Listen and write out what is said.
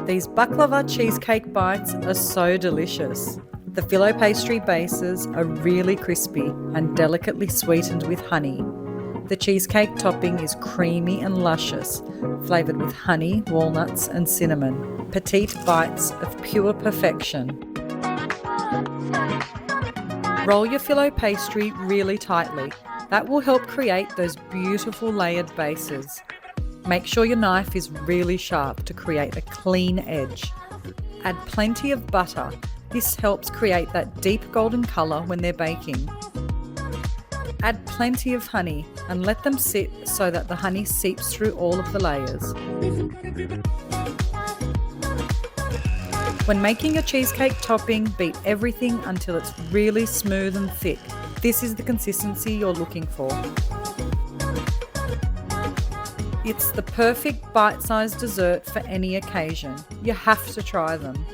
These baklava cheesecake bites are so delicious. The filo pastry bases are really crispy and delicately sweetened with honey. The cheesecake topping is creamy and luscious, flavoured with honey, walnuts and cinnamon. Petite bites of pure perfection. Roll your filo pastry really tightly. That will help create those beautiful layered bases. Make sure your knife is really sharp to create a clean edge. Add plenty of butter. This helps create that deep golden colour when they're baking. Add plenty of honey and let them sit so that the honey seeps through all of the layers. When making your cheesecake topping, beat everything until it's really smooth and thick. This is the consistency you're looking for. It's the perfect bite-sized dessert for any occasion. You have to try them.